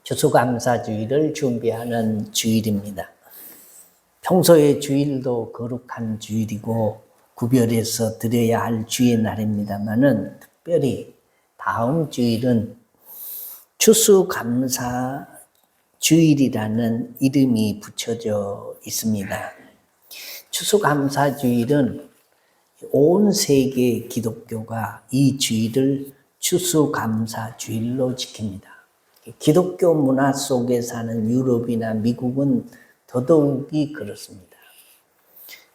추수감사주일을 준비하는 주일입니다. 평소에 주일도 거룩한 주일이고 구별해서 드려야 할 주의 날입니다만은 특별히 다음 주일은 추수감사주일이라는 이름이 붙여져 있습니다. 추수감사주일은 온 세계 기독교가 이 주일을 추수감사주일로 지킵니다. 기독교 문화 속에 사는 유럽이나 미국은 더더욱이 그렇습니다.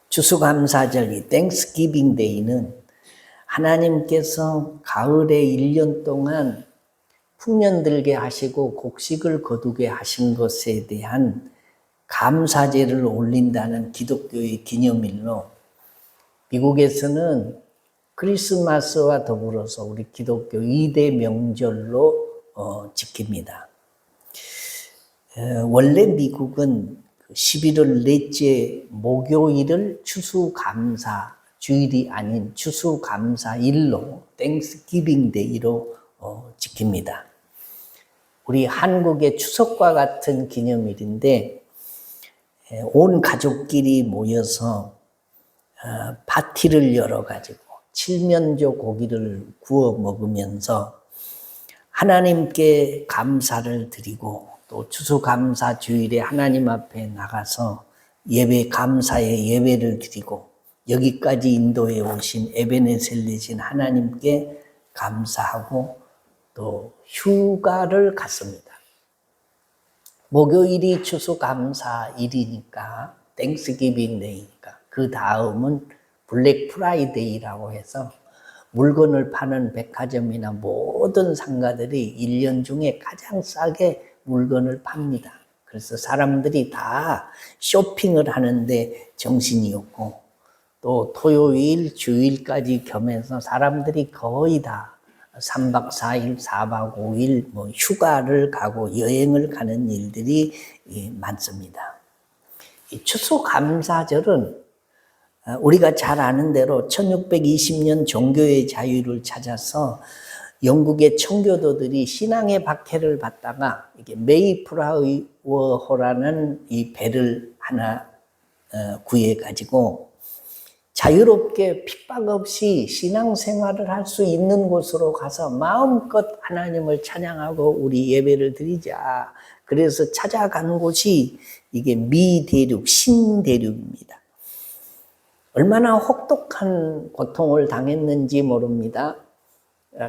추수감사절이 땡스기빙 데이는 하나님께서 가을에 1년 동안 풍년들게 하시고 곡식을 거두게 하신 것에 대한 감사제를 올린다는 기독교의 기념일로 미국에서는 크리스마스와 더불어서 우리 기독교 2대 명절로 지킵니다. 원래 미국은 11월 넷째 목요일을 추수감사 주일이 아닌 추수감사일로 땡스기빙 데이로 지킵니다. 우리 한국의 추석과 같은 기념일인데 온 가족끼리 모여서 파티를 열어가지고 칠면조 고기를 구워 먹으면서 하나님께 감사를 드리고 또 추수감사 주일에 하나님 앞에 나가서 예배 감사의 예배를 드리고 여기까지 인도해 오신 에베네셀 되신 하나님께 감사하고 또 휴가를 갔습니다. 목요일이 추수감사일이니까 땡스기빙 데이니까 그 다음은 블랙 프라이데이라고 해서 물건을 파는 백화점이나 모든 상가들이 1년 중에 가장 싸게 물건을 팝니다. 그래서 사람들이 다 쇼핑을 하는데 정신이 없고 또 토요일, 주일까지 겸해서 사람들이 거의 다 3박 4일, 4박 5일 휴가를 가고 여행을 가는 일들이 많습니다. 이 추수감사절은 우리가 잘 아는 대로 1620년 종교의 자유를 찾아서 영국의 청교도들이 신앙의 박해를 받다가 이게 메이플라워호라는 이 배를 하나 구해가지고 자유롭게 핍박 없이 신앙생활을 할 수 있는 곳으로 가서 마음껏 하나님을 찬양하고 우리 예배를 드리자. 그래서 찾아간 곳이 이게 미대륙, 신대륙입니다. 얼마나 혹독한 고통을 당했는지 모릅니다.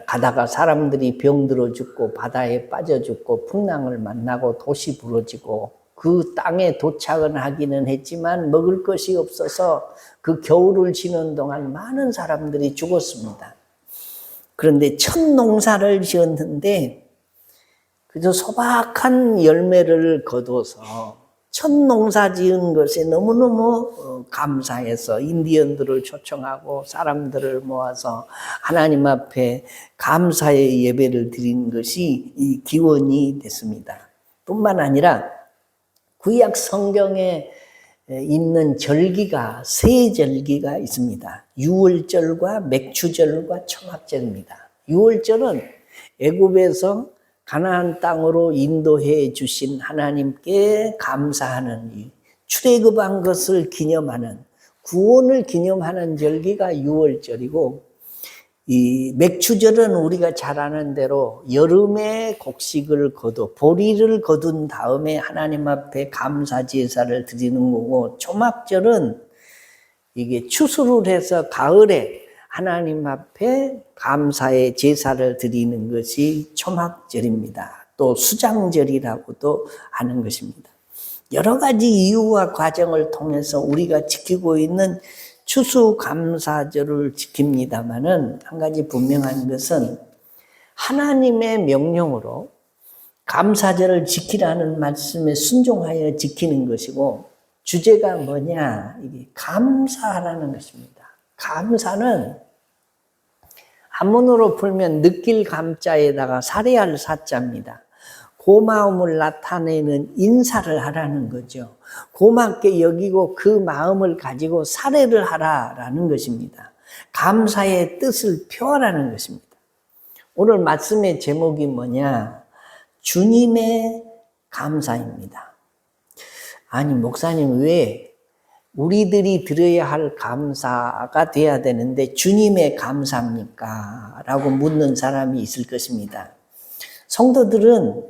가다가 사람들이 병들어 죽고 바다에 빠져 죽고 풍랑을 만나고 도시 부러지고 그 땅에 도착은 하기는 했지만 먹을 것이 없어서 그 겨울을 지는 동안 많은 사람들이 죽었습니다. 그런데 첫 농사를 지었는데 그저 소박한 열매를 거둬서 첫 농사 지은 것에 너무너무 감사해서 인디언들을 초청하고 사람들을 모아서 하나님 앞에 감사의 예배를 드린 것이 이 기원이 됐습니다. 뿐만 아니라 구약 성경에 있는 절기가 세 절기가 있습니다. 유월절과 맥추절과 초막절입니다. 유월절은 애굽에서 가나안 땅으로 인도해 주신 하나님께 감사하는 출애굽한 것을 기념하는 구원을 기념하는 절기가 유월절이고 이 맥추절은 우리가 잘 아는 대로 여름에 곡식을 거둬 보리를 거둔 다음에 하나님 앞에 감사 제사를 드리는 거고 초막절은 이게 추수를 해서 가을에 하나님 앞에 감사의 제사를 드리는 것이 초막절입니다. 또 수장절이라고도 하는 것입니다. 여러 가지 이유와 과정을 통해서 우리가 지키고 있는 추수감사절을 지킵니다마는 한 가지 분명한 것은 하나님의 명령으로 감사절을 지키라는 말씀에 순종하여 지키는 것이고 주제가 뭐냐? 이게 감사하라는 것입니다. 감사는 한문으로 풀면 느낄 감자에다가 살해할 사자입니다. 고마움을 나타내는 인사를 하라는 거죠. 고맙게 여기고 그 마음을 가지고 살해를 하라라는 것입니다. 감사의 뜻을 표하라는 것입니다. 오늘 말씀의 제목이 뭐냐? 주님의 감사입니다. 아니, 목사님, 왜 우리들이 들어야 할 감사가 돼야 되는데 주님의 감사입니까? 라고 묻는 사람이 있을 것입니다. 성도들은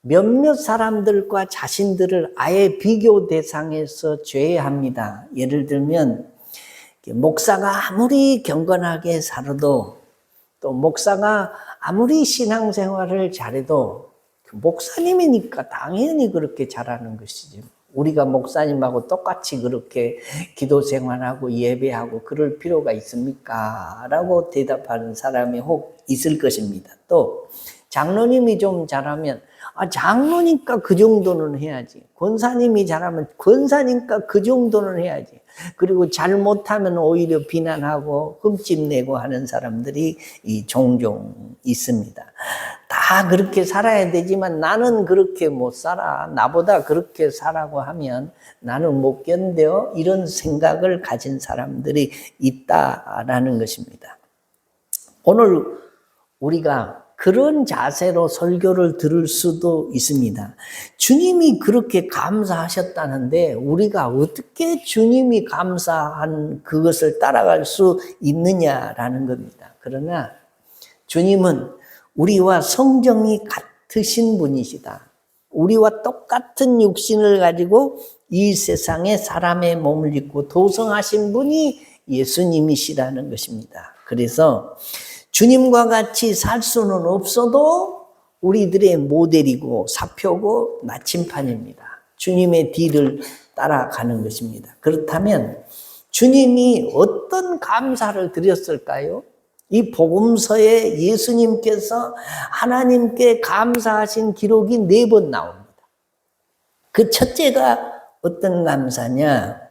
몇몇 사람들과 자신들을 아예 비교 대상에서 제외합니다. 예를 들면 목사가 아무리 경건하게 살아도, 또 목사가 아무리 신앙생활을 잘해도 목사님이니까 당연히 그렇게 잘하는 것이지, 우리가 목사님하고 똑같이 그렇게 기도 생활하고 예배하고 그럴 필요가 있습니까? 라고 대답하는 사람이 혹 있을 것입니다. 또 장로님이 좀 잘하면 장로니까 그 정도는 해야지, 권사님이 잘하면 권사니까 그 정도는 해야지, 그리고 잘못하면 오히려 비난하고 흠집내고 하는 사람들이 종종 있습니다. 다 그렇게 살아야 되지만 나는 그렇게 못 살아, 나보다 그렇게 살라고 하면 나는 못 견뎌, 이런 생각을 가진 사람들이 있다라는 것입니다. 오늘 우리가 그런 자세로 설교를 들을 수도 있습니다. 주님이 그렇게 감사하셨다는데 우리가 어떻게 주님이 감사한 그것을 따라갈 수 있느냐라는 겁니다. 그러나 주님은 우리와 성정이 같으신 분이시다. 우리와 똑같은 육신을 가지고 이 세상에 사람의 몸을 입고 도성하신 분이 예수님이시라는 것입니다. 그래서 주님과 같이 살 수는 없어도 우리들의 모델이고 사표고 나침판입니다. 주님의 뒤를 따라가는 것입니다. 그렇다면 주님이 어떤 감사를 드렸을까요? 이 복음서에 예수님께서 하나님께 감사하신 기록이 4번 나옵니다. 그 첫째가 어떤 감사냐?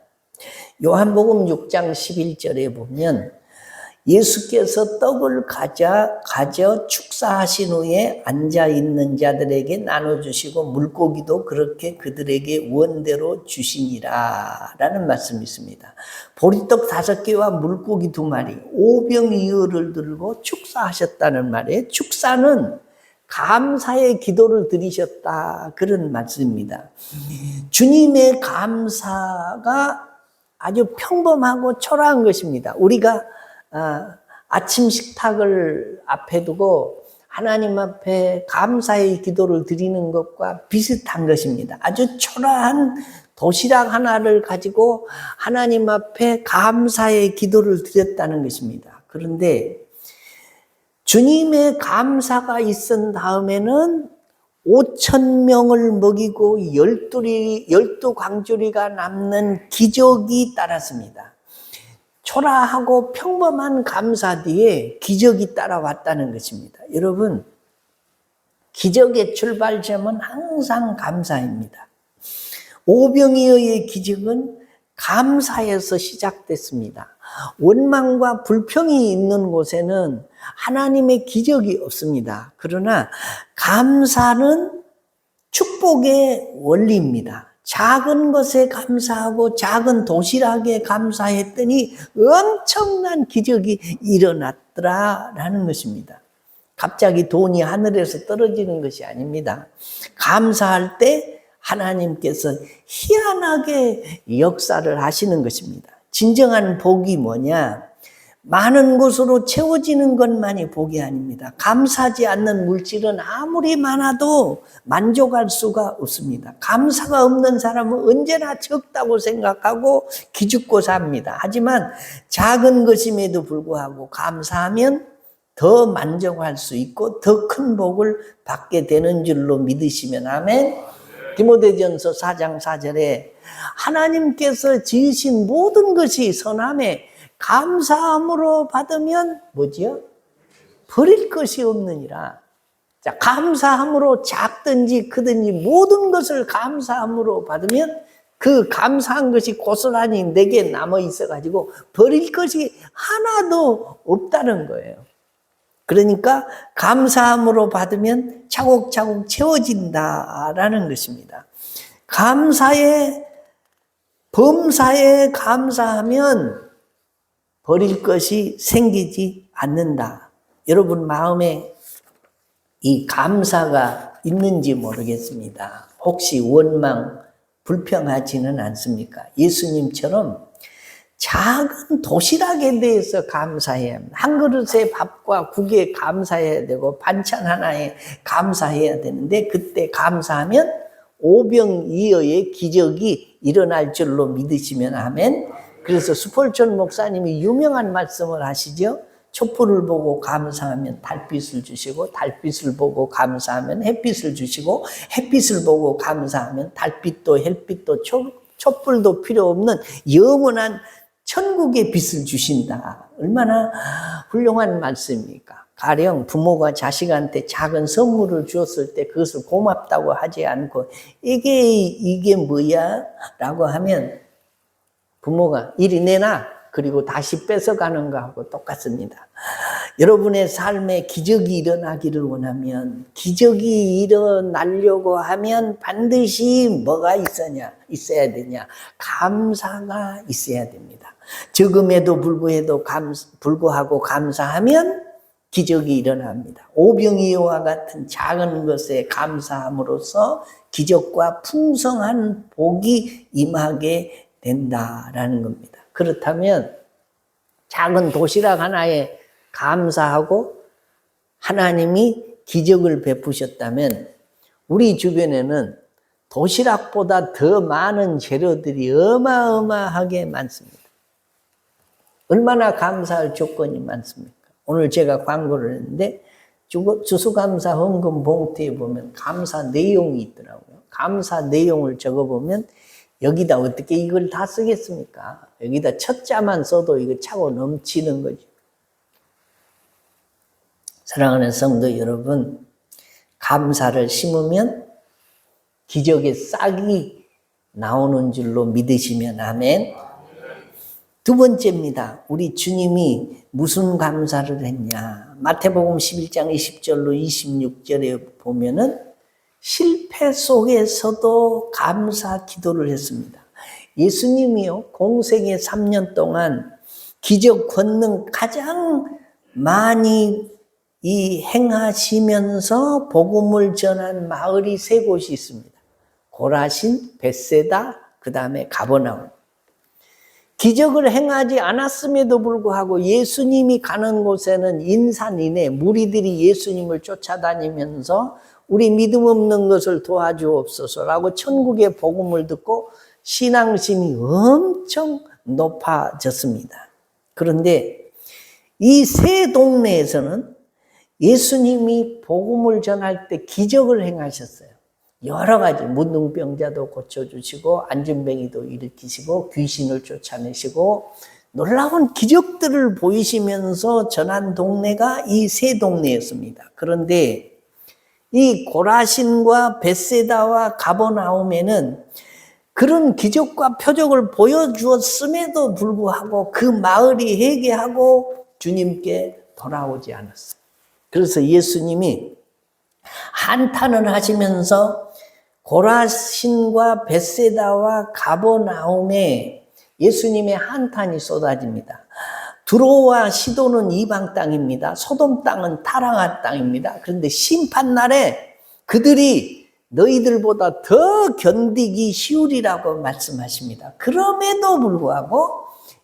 요한복음 6장 11절에 보면 예수께서 떡을 가져 축사하신 후에 앉아있는 자들에게 나눠주시고 물고기도 그렇게 그들에게 원대로 주시니라 라는 말씀이 있습니다. 보리떡 5개와 물고기 2마리, 오병이어를 들고 축사하셨다는 말에, 축사는 감사의 기도를 드리셨다, 그런 말씀입니다. 주님의 감사가 아주 평범하고 초라한 것입니다. 우리가 아침 식탁을 앞에 두고 하나님 앞에 감사의 기도를 드리는 것과 비슷한 것입니다. 아주 초라한 도시락 하나를 가지고 하나님 앞에 감사의 기도를 드렸다는 것입니다. 그런데 주님의 감사가 있은 다음에는 5,000명을 먹이고 12광주리가 남는 기적이 따랐습니다. 초라하고 평범한 감사 뒤에 기적이 따라왔다는 것입니다. 여러분, 기적의 출발점은 항상 감사입니다. 오병이어의 기적은 감사에서 시작됐습니다. 원망과 불평이 있는 곳에는 하나님의 기적이 없습니다. 그러나 감사는 축복의 원리입니다. 작은 것에 감사하고 작은 도시락에 감사했더니 엄청난 기적이 일어났더라라는 것입니다. 갑자기 돈이 하늘에서 떨어지는 것이 아닙니다. 감사할 때 하나님께서 희한하게 역사를 하시는 것입니다. 진정한 복이 뭐냐? 많은 것으로 채워지는 것만이 복이 아닙니다. 감사하지 않는 물질은 아무리 많아도 만족할 수가 없습니다. 감사가 없는 사람은 언제나 적다고 생각하고 기죽고 삽니다. 하지만 작은 것임에도 불구하고 감사하면 더 만족할 수 있고 더 큰 복을 받게 되는 줄로 믿으시면 아멘. 디모데전서 4장 4절에 하나님께서 지으신 모든 것이 선함에 감사함으로 받으면 뭐지요? 버릴 것이 없느니라. 자, 감사함으로 작든지 크든지 모든 것을 감사함으로 받으면 그 감사한 것이 고스란히 내게 남아 있어가지고 버릴 것이 하나도 없다는 거예요. 그러니까 감사함으로 받으면 차곡차곡 채워진다라는 것입니다. 범사에 감사하면 버릴 것이 생기지 않는다. 여러분 마음에 이 감사가 있는지 모르겠습니다. 혹시 원망, 불평하지는 않습니까? 예수님처럼 작은 도시락에 대해서 감사해야 합니다. 한 그릇의 밥과 국에 감사해야 되고 반찬 하나에 감사해야 되는데 그때 감사하면 오병이어의 기적이 일어날 줄로 믿으시면 아멘. 그래서 수폴전 목사님이 유명한 말씀을 하시죠. 촛불을 보고 감사하면 달빛을 주시고 달빛을 보고 감사하면 햇빛을 주시고 햇빛을 보고 감사하면 달빛도 햇빛도 촛불도 필요 없는 영원한 천국의 빛을 주신다. 얼마나 훌륭한 말씀입니까? 가령 부모가 자식한테 작은 선물을 주었을 때 그것을 고맙다고 하지 않고 이게 뭐야? 라고 하면 부모가 이리 내놔. 그리고 다시 뺏어가는 거하고 똑같습니다. 여러분의 삶에 기적이 일어나기를 원하면 기적이 일어나려고 하면 반드시 뭐가 있어야 되냐? 감사가 있어야 됩니다. 적음에도 불구하고 감사하면 기적이 일어납니다. 오병이어와 같은 작은 것에 감사함으로써 기적과 풍성한 복이 임하게 된다라는 겁니다. 그렇다면 작은 도시락 하나에 감사하고 하나님이 기적을 베푸셨다면 우리 주변에는 도시락보다 더 많은 재료들이 어마어마하게 많습니다. 얼마나 감사할 조건이 많습니까? 오늘 제가 광고를 했는데 추수감사 헌금 봉투에 보면 감사 내용이 있더라고요. 감사 내용을 적어보면 여기다 어떻게 이걸 다 쓰겠습니까? 여기다 첫 자만 써도 이거 차고 넘치는 거죠. 사랑하는 성도 여러분, 감사를 심으면 기적의 싹이 나오는 줄로 믿으시면 아멘. 두 번째입니다. 우리 주님이 무슨 감사를 했냐? 마태복음 11장 20절로 26절에 보면은 실패 속에서도 감사 기도를 했습니다. 예수님이요, 공생의 3년 동안 기적 권능 가장 많이 행하시면서 복음을 전한 마을이 세 곳이 있습니다. 고라신, 벳세다, 그 다음에 가버나움. 기적을 행하지 않았음에도 불구하고 예수님이 가는 곳에는 인산인해 무리들이 예수님을 쫓아다니면서 우리 믿음 없는 것을 도와주옵소서라고 천국의 복음을 듣고 신앙심이 엄청 높아졌습니다. 그런데 이 세 동네에서는 예수님이 복음을 전할 때 기적을 행하셨어요. 여러 가지 문둥병자도 고쳐주시고 안진뱅이도 일으키시고 귀신을 쫓아내시고 놀라운 기적들을 보이시면서 전한 동네가 이 세 동네였습니다. 그런데 이 고라신과 벳세다와 가버나움에는 그런 기적과 표적을 보여주었음에도 불구하고 그 마을이 회개하고 주님께 돌아오지 않았어요. 그래서 예수님이 한탄을 하시면서 고라신과 벳세다와 가버나움에 예수님의 한탄이 쏟아집니다. 두로와 시도는 이방 땅입니다. 소돔 땅은 타락한 땅입니다. 그런데 심판날에 그들이 너희들보다 더 견디기 쉬우리라고 말씀하십니다. 그럼에도 불구하고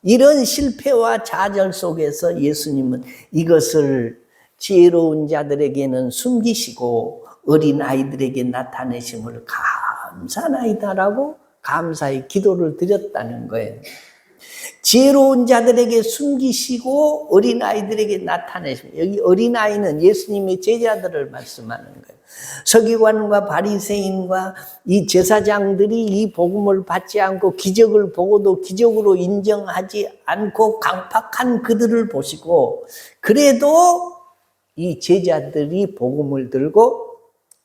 이런 실패와 좌절 속에서 예수님은 이것을 지혜로운 자들에게는 숨기시고 어린아이들에게 나타내심을 감사나이다라고 감사의 기도를 드렸다는 거예요. 지혜로운 자들에게 숨기시고 어린아이들에게 나타내십니다. 여기 어린아이는 예수님의 제자들을 말씀하는 거예요. 서기관과 바리새인과 이 제사장들이 이 복음을 받지 않고 기적을 보고도 기적으로 인정하지 않고 강팍한 그들을 보시고 그래도 이 제자들이 복음을 들고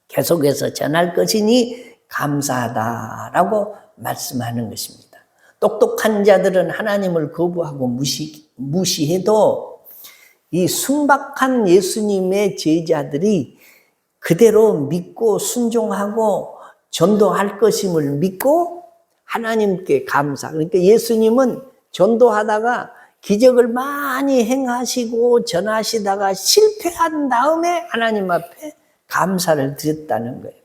계속해서 전할 것이니 감사하다라고 말씀하는 것입니다. 똑똑한 자들은 하나님을 거부하고 무시해도 이 순박한 예수님의 제자들이 그대로 믿고 순종하고 전도할 것임을 믿고 하나님께 감사. 그러니까 예수님은 전도하다가 기적을 많이 행하시고 전하시다가 실패한 다음에 하나님 앞에 감사를 드렸다는 거예요.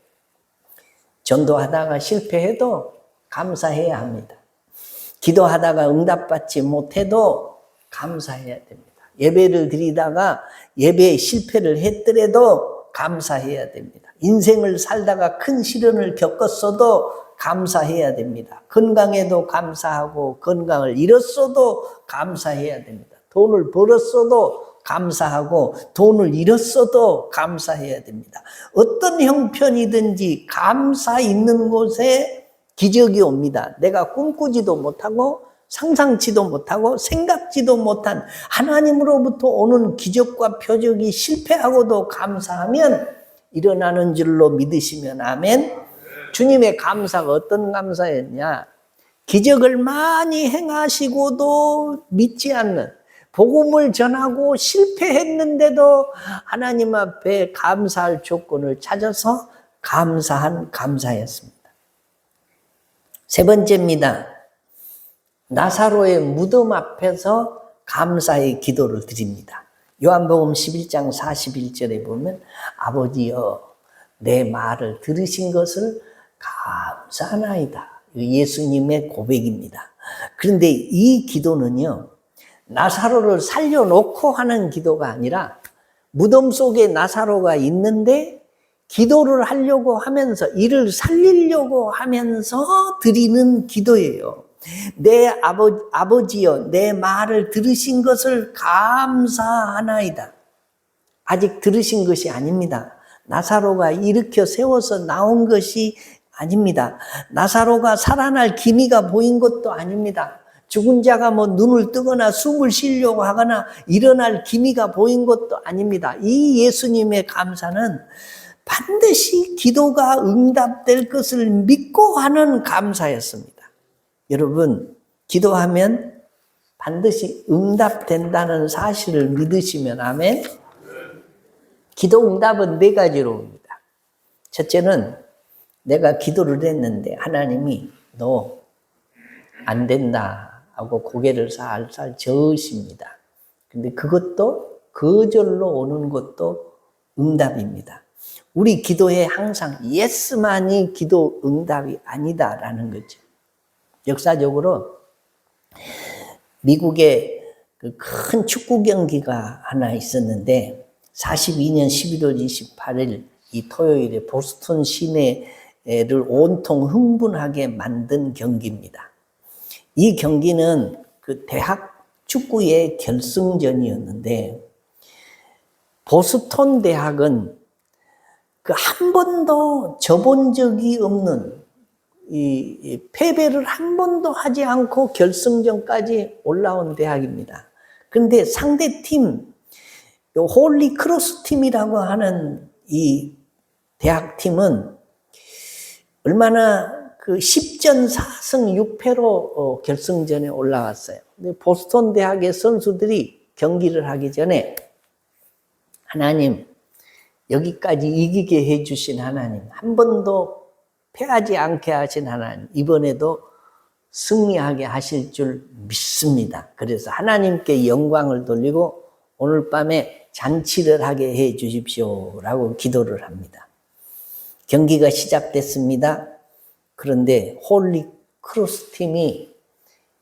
전도하다가 실패해도 감사해야 합니다. 기도하다가 응답받지 못해도 감사해야 됩니다. 예배를 드리다가 예배에 실패를 했더라도 감사해야 됩니다. 인생을 살다가 큰 시련을 겪었어도 감사해야 됩니다. 건강에도 감사하고 건강을 잃었어도 감사해야 됩니다. 돈을 벌었어도 감사하고 돈을 잃었어도 감사해야 됩니다. 어떤 형편이든지 감사 있는 곳에 기적이 옵니다. 내가 꿈꾸지도 못하고 상상치도 못하고 생각지도 못한 하나님으로부터 오는 기적과 표적이 실패하고도 감사하면 일어나는 줄로 믿으시면 아멘. 주님의 감사가 어떤 감사였냐? 기적을 많이 행하시고도 믿지 않는, 복음을 전하고 실패했는데도 하나님 앞에 감사할 조건을 찾아서 감사한 감사였습니다. 세 번째입니다. 나사로의 무덤 앞에서 감사의 기도를 드립니다. 요한복음 11장 41절에 보면 아버지여 내 말을 들으신 것을 감사하나이다. 예수님의 고백입니다. 그런데 이 기도는요, 나사로를 살려놓고 하는 기도가 아니라 무덤 속에 나사로가 있는데 기도를 하려고 하면서 이를 살리려고 하면서 드리는 기도예요. 내 아버지여 내 말을 들으신 것을 감사하나이다. 아직 들으신 것이 아닙니다. 나사로가 일으켜 세워서 나온 것이 아닙니다. 나사로가 살아날 기미가 보인 것도 아닙니다. 죽은 자가 뭐 눈을 뜨거나 숨을 쉬려고 하거나 일어날 기미가 보인 것도 아닙니다. 이 예수님의 감사는 반드시 기도가 응답될 것을 믿고 하는 감사였습니다. 여러분, 기도하면 반드시 응답된다는 사실을 믿으시면 아멘. 기도 응답은 네 가지로 옵니다. 첫째는 내가 기도를 했는데 하나님이 너 안 된다 하고 고개를 살살 저으십니다. 근데 그것도 거절로 오는 것도 응답입니다. 우리 기도에 항상 예스만이 기도 응답이 아니다라는 거죠. 역사적으로 미국에 그 큰 축구 경기가 하나 있었는데 42년 11월 28일 이 토요일에 보스턴 시내를 온통 흥분하게 만든 경기입니다. 이 경기는 그 대학 축구의 결승전이었는데 보스턴 대학은 그 한 번도 져본 적이 없는 이 패배를 한 번도 하지 않고 결승전까지 올라온 대학입니다. 그런데 상대팀 홀리 크로스 팀이라고 하는 이 대학팀은 얼마나 그 10전 4승 6패로 결승전에 올라왔어요. 근데 보스턴 대학의 선수들이 경기를 하기 전에 하나님, 여기까지 이기게 해주신 하나님, 한 번도 패하지 않게 하신 하나님, 이번에도 승리하게 하실 줄 믿습니다. 그래서 하나님께 영광을 돌리고 오늘 밤에 잔치를 하게 해 주십시오라고 기도를 합니다. 경기가 시작됐습니다. 그런데 홀리 크로스 팀이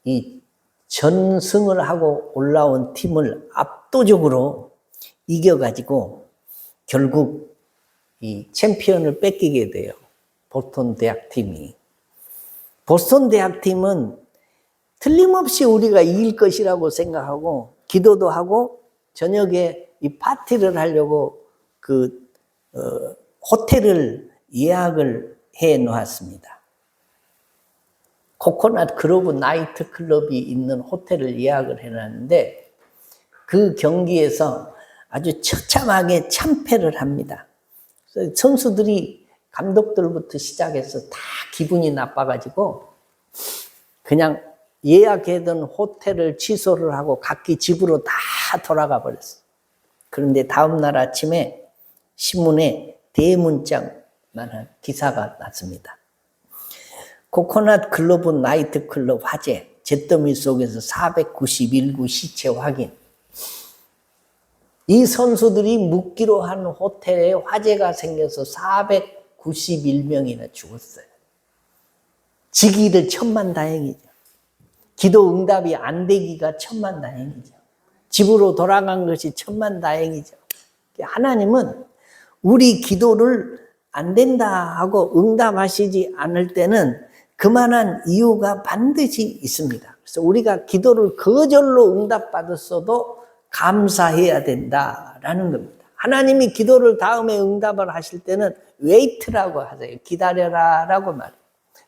이 전승을 하고 올라온 팀을 압도적으로 이겨가지고 결국 이 챔피언을 뺏기게 돼요. 보스턴 대학팀이. 보스턴 대학팀은 틀림없이 우리가 이길 것이라고 생각하고 기도도 하고 저녁에 이 파티를 하려고 호텔을 예약을 해 놓았습니다. 코코넛 그로브 나이트 클럽이 있는 호텔을 예약을 해놨는데 그 경기에서 아주 처참하게 참패를 합니다. 선수들이 감독들부터 시작해서 다 기분이 나빠가지고 그냥 예약해둔 호텔을 취소를 하고 각기 집으로 다 돌아가 버렸어요. 그런데 다음날 아침에 신문에 대문짝만한 기사가 났습니다. 코코넛 글로브 나이트 클럽 화재, 잿더미 속에서 491구 시체 확인. 이 선수들이 묵기로 한 호텔에 화재가 생겨서 491명이나 죽었어요. 지기를 천만다행이죠. 기도 응답이 안 되기가 천만다행이죠. 집으로 돌아간 것이 천만다행이죠. 하나님은 우리 기도를 안 된다 하고 응답하시지 않을 때는 그만한 이유가 반드시 있습니다. 그래서 우리가 기도를 거절로 응답받았어도 감사해야 된다라는 겁니다. 하나님이 기도를 다음에 응답을 하실 때는 웨이트라고 하세요. 기다려라라고 말해요.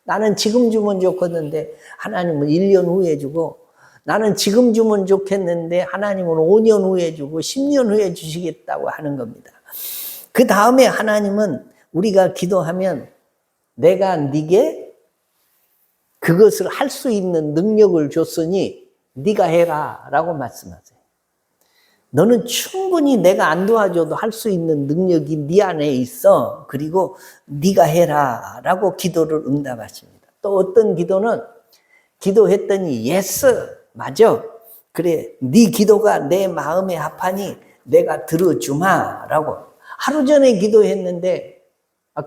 나는 지금 주면 좋겠는데 하나님은 1년 후에 주고, 나는 지금 주면 좋겠는데 하나님은 5년 후에 주고 10년 후에 주시겠다고 하는 겁니다. 그 다음에 하나님은 우리가 기도하면 내가 네게 그것을 할 수 있는 능력을 줬으니 네가 해라 라고 말씀하세요. 너는 충분히 내가 안 도와줘도 할 수 있는 능력이 네 안에 있어. 그리고 네가 해라 라고 기도를 응답하십니다. 또 어떤 기도는 기도했더니 예스 맞아. 그래 네 기도가 내 마음에 합하니 내가 들어주마 라고. 하루 전에 기도했는데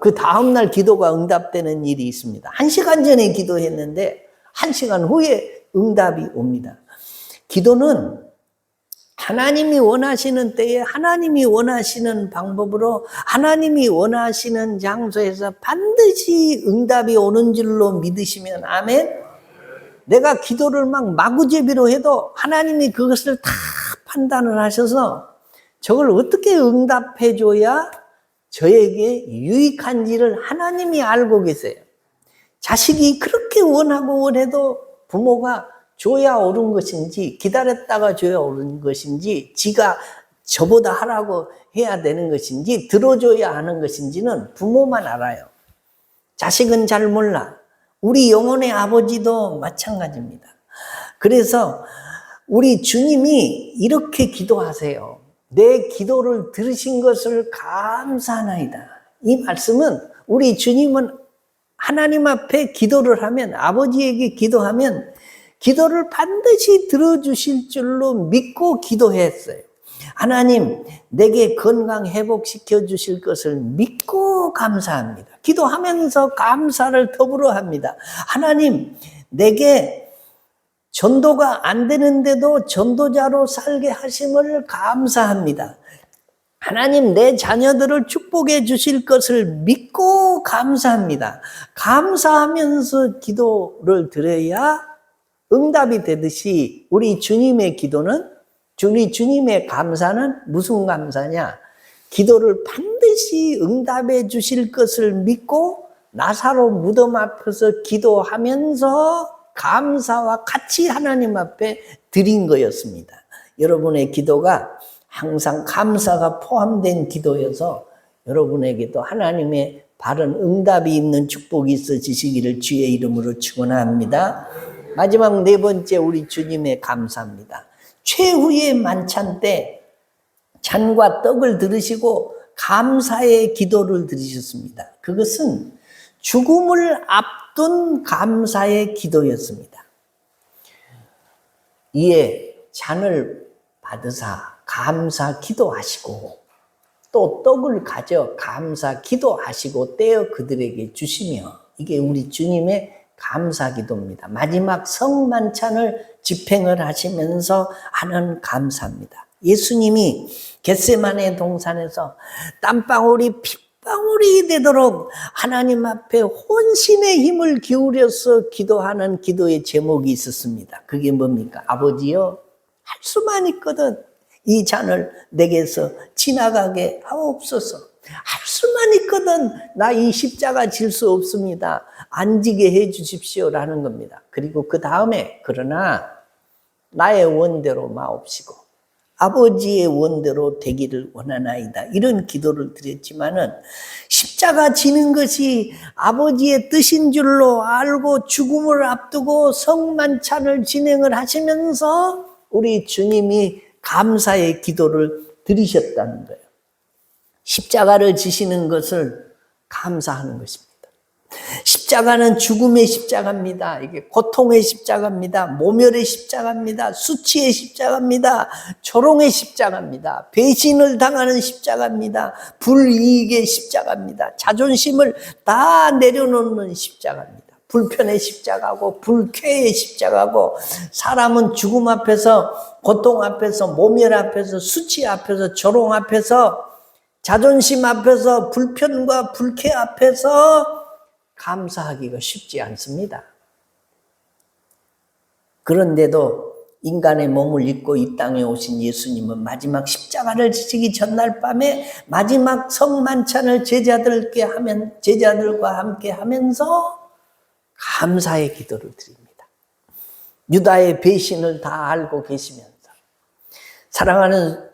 그 다음날 기도가 응답되는 일이 있습니다. 1시간 전에 기도했는데 1시간 후에 응답이 옵니다. 기도는 하나님이 원하시는 때에 하나님이 원하시는 방법으로 하나님이 원하시는 장소에서 반드시 응답이 오는 줄로 믿으시면 아멘. 내가 기도를 막 마구제비로 해도 하나님이 그것을 다 판단을 하셔서 저걸 어떻게 응답해 줘야 저에게 유익한지를 하나님이 알고 계세요. 자식이 그렇게 원하고 원해도 부모가 줘야 옳은 것인지 기다렸다가 줘야 옳은 것인지 지가 저보다 하라고 해야 되는 것인지 들어줘야 하는 것인지는 부모만 알아요. 자식은 잘 몰라. 우리 영혼의 아버지도 마찬가지입니다. 그래서 우리 주님이 이렇게 기도하세요. 내 기도를 들으신 것을 감사하나이다. 이 말씀은 우리 주님은 하나님 앞에 기도를 하면, 아버지에게 기도하면 기도를 반드시 들어주실 줄로 믿고 기도했어요. 하나님 내게 건강 회복시켜 주실 것을 믿고 감사합니다. 기도하면서 감사를 더불어 합니다. 하나님 내게 전도가 안 되는데도 전도자로 살게 하심을 감사합니다. 하나님 내 자녀들을 축복해 주실 것을 믿고 감사합니다. 감사하면서 기도를 드려야 응답이 되듯이 우리 주님의 기도는, 우리 주님의 감사는 무슨 감사냐? 기도를 반드시 응답해 주실 것을 믿고 나사로 무덤 앞에서 기도하면서 감사와 같이 하나님 앞에 드린 거였습니다. 여러분의 기도가 항상 감사가 포함된 기도여서 여러분에게도 하나님의 바른 응답이 있는 축복이 있어지시기를 주의 이름으로 축원합니다. 마지막 4번째 우리 주님의 감사입니다. 최후의 만찬 때 잔과 떡을 들으시고 감사의 기도를 드리셨습니다. 그것은 죽음을 앞둔 감사의 기도였습니다. 이에 잔을 받으사 감사 기도하시고 또 떡을 가져 감사 기도하시고 떼어 그들에게 주시며, 이게 우리 주님의 감사 기도입니다. 마지막 성만찬을 집행을 하시면서 하는 감사입니다. 예수님이 겟세마네 동산에서 땀방울이 핏방울이 되도록 하나님 앞에 혼신의 힘을 기울여서 기도하는 기도의 제목이 있었습니다. 그게 뭡니까? 아버지여, 할 수만 있거든 이 잔을 내게서 지나가게 하옵소서. 할 수만 있거든 나 이 십자가 질 수 없습니다. 안 지게 해 주십시오라는 겁니다. 그리고 그 다음에 그러나 나의 원대로 마옵시고 아버지의 원대로 되기를 원하나이다. 이런 기도를 드렸지만은 십자가 지는 것이 아버지의 뜻인 줄로 알고 죽음을 앞두고 성만찬을 진행을 하시면서 우리 주님이 감사의 기도를 드리셨다는 거예요. 십자가를 지시는 것을 감사하는 것입니다. 십자가는 죽음의 십자가입니다. 이게 고통의 십자가입니다. 모멸의 십자가입니다. 수치의 십자가입니다. 조롱의 십자가입니다. 배신을 당하는 십자가입니다. 불이익의 십자가입니다. 자존심을 다 내려놓는 십자가입니다. 불편의 십자가고 불쾌의 십자가고, 사람은 죽음 앞에서, 고통 앞에서, 모멸 앞에서, 수치 앞에서, 조롱 앞에서, 자존심 앞에서, 불편과 불쾌 앞에서 감사하기가 쉽지 않습니다. 그런데도 인간의 몸을 입고 이 땅에 오신 예수님은 마지막 십자가를 지시기 전날 밤에 마지막 성만찬을 제자들과 함께 하면서 감사의 기도를 드립니다. 유다의 배신을 다 알고 계시면서, 사랑하는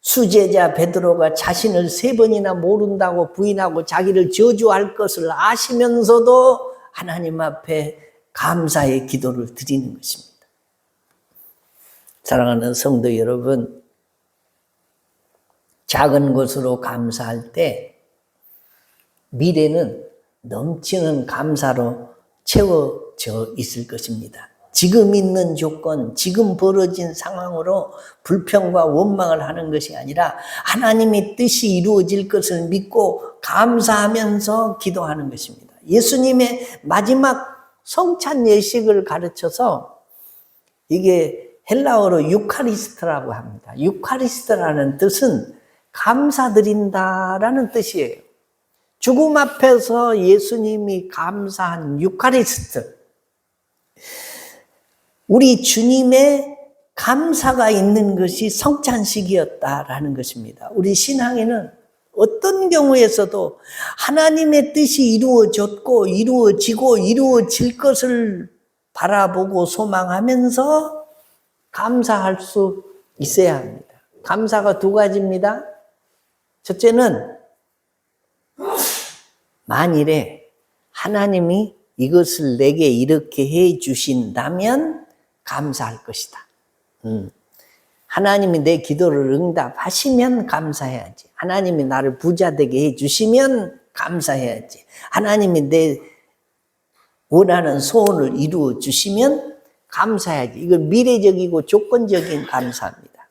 수제자 베드로가 자신을 3번이나 모른다고 부인하고 자기를 저주할 것을 아시면서도 하나님 앞에 감사의 기도를 드리는 것입니다. 사랑하는 성도 여러분, 작은 것으로 감사할 때 미래는 넘치는 감사로 채워져 있을 것입니다. 지금 있는 조건, 지금 벌어진 상황으로 불평과 원망을 하는 것이 아니라 하나님의 뜻이 이루어질 것을 믿고 감사하면서 기도하는 것입니다. 예수님의 마지막 성찬 예식을 가르쳐서, 이게 헬라어로 유카리스트라고 합니다. 유카리스트라는 뜻은 감사드린다라는 뜻이에요. 죽음 앞에서 예수님이 감사한 유카리스트, 우리 주님의 감사가 있는 것이 성찬식이었다라는 것입니다. 우리 신앙에는 어떤 경우에서도 하나님의 뜻이 이루어졌고 이루어지고 이루어질 것을 바라보고 소망하면서 감사할 수 있어야 합니다. 감사가 2가지입니다. 첫째는 만일에 하나님이 이것을 내게 이렇게 해 주신다면 감사할 것이다. 하나님이 내 기도를 응답하시면 감사해야지. 하나님이 나를 부자 되게 해 주시면 감사해야지. 하나님이 내 원하는 소원을 이루어 주시면 감사해야지. 이건 미래적이고 조건적인 감사입니다.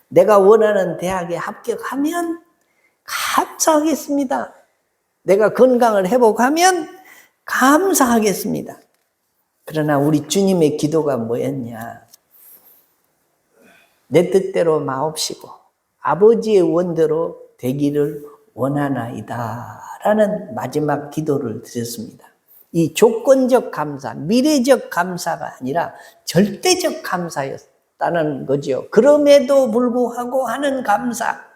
내가 원하는 대학에 합격하면 감사하겠습니다. 내가 건강을 회복하면 감사하겠습니다. 그러나 우리 주님의 기도가 뭐였냐? 내 뜻대로 마옵시고 아버지의 원대로 되기를 원하나이다 라는 마지막 기도를 드렸습니다. 이 조건적 감사, 미래적 감사가 아니라 절대적 감사였다는 거죠. 그럼에도 불구하고 하는 감사,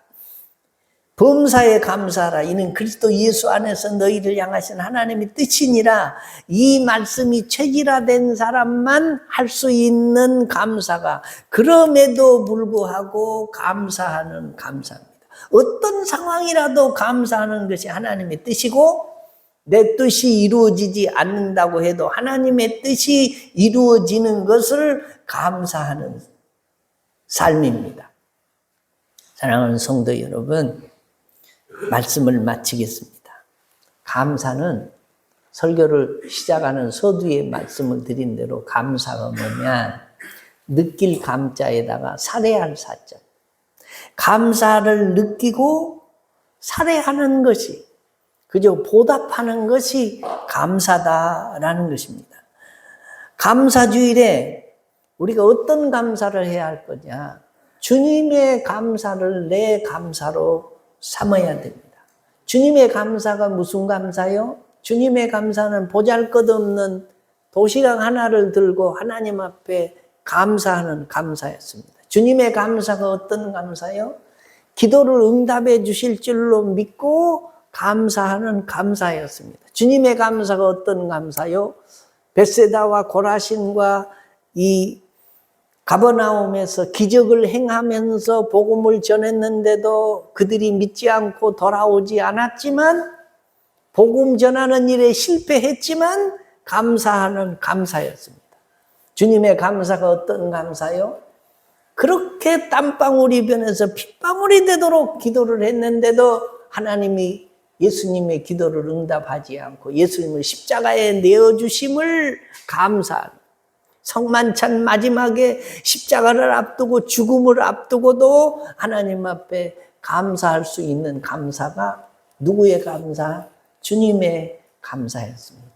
범사에 감사하라. 이는 그리스도 예수 안에서 너희를 향하신 하나님의 뜻이니라. 이 말씀이 체질화된 사람만 할 수 있는 감사가, 그럼에도 불구하고 감사하는 감사입니다. 어떤 상황이라도 감사하는 것이 하나님의 뜻이고, 내 뜻이 이루어지지 않는다고 해도 하나님의 뜻이 이루어지는 것을 감사하는 삶입니다. 사랑하는 성도 여러분, 말씀을 마치겠습니다. 감사는 설교를 시작하는 서두에 말씀을 드린 대로 감사가 뭐냐, 느낄 감자에다가 살해할 사자. 감사를 느끼고 살해하는 것이, 그저 보답하는 것이 감사다라는 것입니다. 감사주일에 우리가 어떤 감사를 해야 할 거냐? 주님의 감사를 내 감사로 삼아야 됩니다. 주님의 감사가 무슨 감사요? 주님의 감사는 보잘것없는 도시락 하나를 들고 하나님 앞에 감사하는 감사였습니다. 주님의 감사가 어떤 감사요? 기도를 응답해 주실 줄로 믿고 감사하는 감사였습니다. 주님의 감사가 어떤 감사요? 벳세다와 고라신과 이 가버나움에서 기적을 행하면서 복음을 전했는데도 그들이 믿지 않고 돌아오지 않았지만, 복음 전하는 일에 실패했지만 감사하는 감사였습니다. 주님의 감사가 어떤 감사요? 그렇게 땀방울이 변해서 핏방울이 되도록 기도를 했는데도 하나님이 예수님의 기도를 응답하지 않고 예수님을 십자가에 내어주심을 감사하는, 성만찬 마지막에 십자가를 앞두고 죽음을 앞두고도 하나님 앞에 감사할 수 있는 감사가 누구의 감사? 주님의 감사였습니다.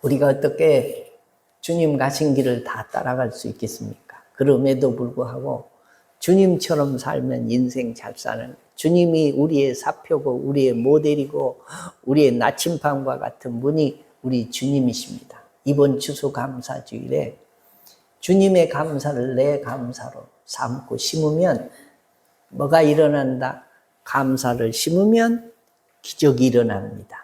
우리가 어떻게 주님 가신 길을 다 따라갈 수 있겠습니까? 그럼에도 불구하고 주님처럼 살면 인생 잘 사는, 주님이 우리의 사표고 우리의 모델이고 우리의 나침반과 같은 분이 우리 주님이십니다. 이번 추수감사주일에 주님의 감사를 내 감사로 삼고 심으면 뭐가 일어난다? 감사를 심으면 기적이 일어납니다.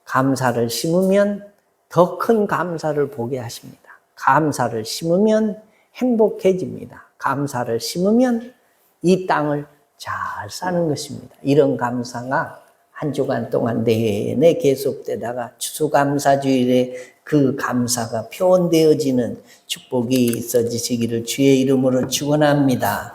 감사를 심으면 더 큰 감사를 보게 하십니다. 감사를 심으면 행복해집니다. 감사를 심으면 이 땅을 잘 사는 것입니다. 이런 감사가 한 주간 동안 내내 계속되다가 추수감사주일에 그 감사가 표현되어지는 축복이 있어지시기를 주의 이름으로 축원합니다.